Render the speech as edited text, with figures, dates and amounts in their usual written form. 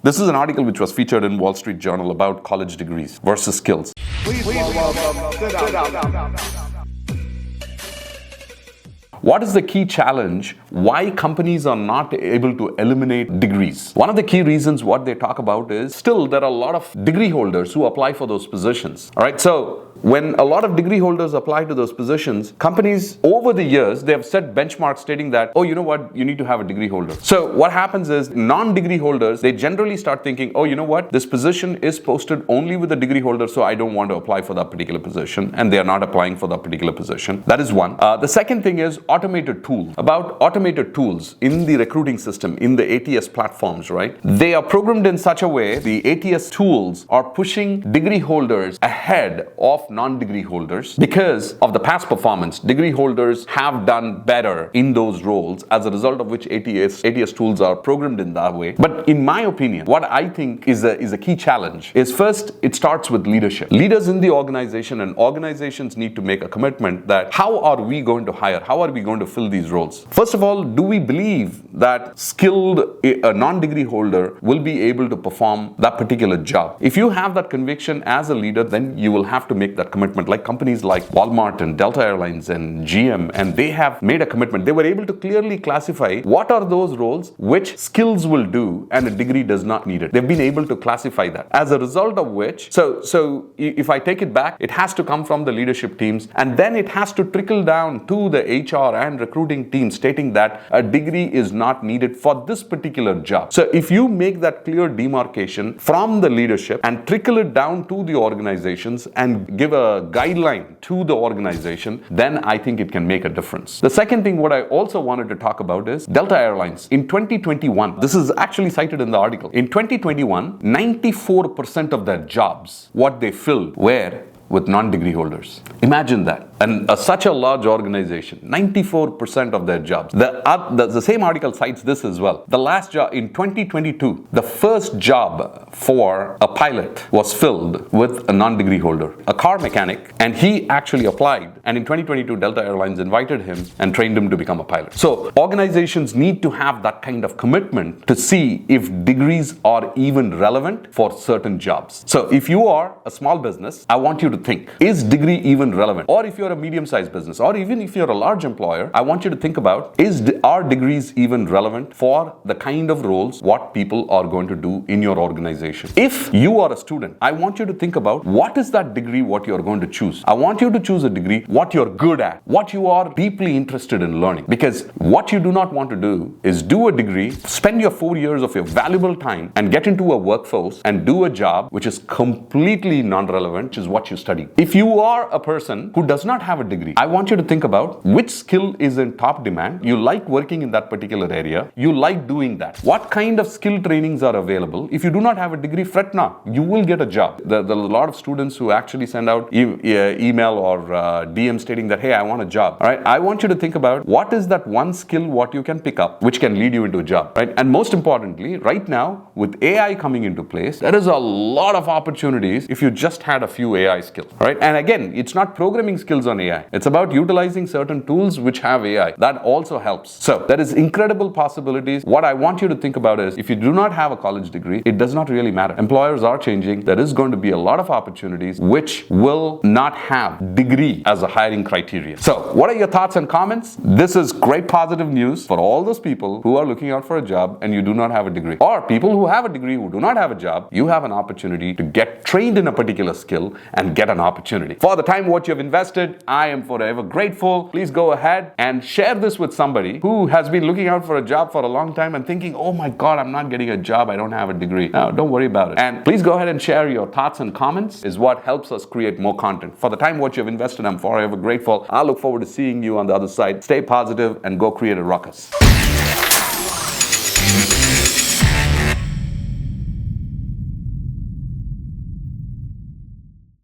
This is an article which was featured in Wall Street Journal about college degrees versus skills. Please welcome, sit down. What is the key challenge? Why companies are not able to eliminate degrees? One of the key reasons what they talk about is still there are a lot of degree holders who apply for those positions. All right, so when a lot of degree holders apply to those positions, companies over the years, they have set benchmarks stating that, oh, you know what, you need to have a degree holder. So what happens is non-degree holders, they generally start thinking, oh, you know what, this position is posted only with a degree holder, so I don't want to apply for that particular position, and they are not applying for that particular position. That is one. The second thing is automated tools. About automated tools in the recruiting system, in the ATS platforms, right? They are programmed in such a way, the ATS tools are pushing degree holders ahead of non-degree holders because of the past performance. Degree holders have done better in those roles, as a result of which ATS tools are programmed in that way. But in my opinion, what I think is a key challenge is, first, it starts with leadership. Leaders in the organization and organizations need to make a commitment that how are we going to hire? How are we going to fill these roles? First of all, do we believe that a non-degree holder will be able to perform that particular job? If you have that conviction as a leader, then you will have to make that commitment. Like companies like Walmart and Delta Airlines and GM, and they have made a commitment. They were able to clearly classify what are those roles which skills will do and a degree does not need it. They've been able to classify that. As a result of which, so if I take it back, it has to come from the leadership teams, and then it has to trickle down to the HR and recruiting team, stating that a degree is not needed for this particular job. So if you make that clear demarcation from the leadership and trickle it down to the organizations and give a guideline to the organization, then I think it can make a difference. The second thing what I also wanted to talk about is Delta Airlines. In 2021, this is actually cited in the article, in 2021, 94% of their jobs, what they filled were with non-degree holders. Imagine that. And such a large organization, 94% of their jobs. The same article cites this as well. The last job in 2022, the first job for a pilot was filled with a non-degree holder, a car mechanic, and he actually applied. And in 2022, Delta Airlines invited him and trained him to become a pilot. So organizations need to have that kind of commitment to see if degrees are even relevant for certain jobs. So if you are a small business, I want you to think, is degree even relevant? Or if you're a medium-sized business, or even if you're a large employer, I want you to think about, are degrees even relevant for the kind of roles what people are going to do in your organization? If you are a student, I want you to think about, what is that degree what you're going to choose? I want you to choose a degree what you're good at, what you are deeply interested in learning. Because what you do not want to do is do a degree, spend your 4 years of your valuable time and get into a workforce and do a job which is completely non-relevant, which is what you study. If you are a person who does not have a degree, I want you to think about which skill is in top demand. You like working in that particular area. You like doing that. What kind of skill trainings are available? If you do not have a degree, fret not. You will get a job. There are a lot of students who actually send out email or DM stating that, hey, I want a job. All right. I want you to think about what is that one skill what you can pick up which can lead you into a job. Right. And most importantly, right now with AI coming into place, there is a lot of opportunities if you just had a few AI skills. All right. And again, it's not programming skills on AI. It's about utilizing certain tools which have AI. That also helps. So there is incredible possibilities. What I want you to think about is, if you do not have a college degree, it does not really matter. Employers are changing. There is going to be a lot of opportunities which will not have degree as a hiring criteria. So what are your thoughts and comments? This is great positive news for all those people who are looking out for a job and you do not have a degree, or people who have a degree who do not have a job. You have an opportunity to get trained in a particular skill and get an opportunity. For the time what you have invested, I am forever grateful. Please go ahead and share this with somebody who has been looking out for a job for a long time and thinking, oh my God, I'm not getting a job. I don't have a degree. No, don't worry about it. And please go ahead and share your thoughts and comments, is what helps us create more content. For the time what you have invested, I'm forever grateful. I look forward to seeing you on the other side. Stay positive and go create a ruckus.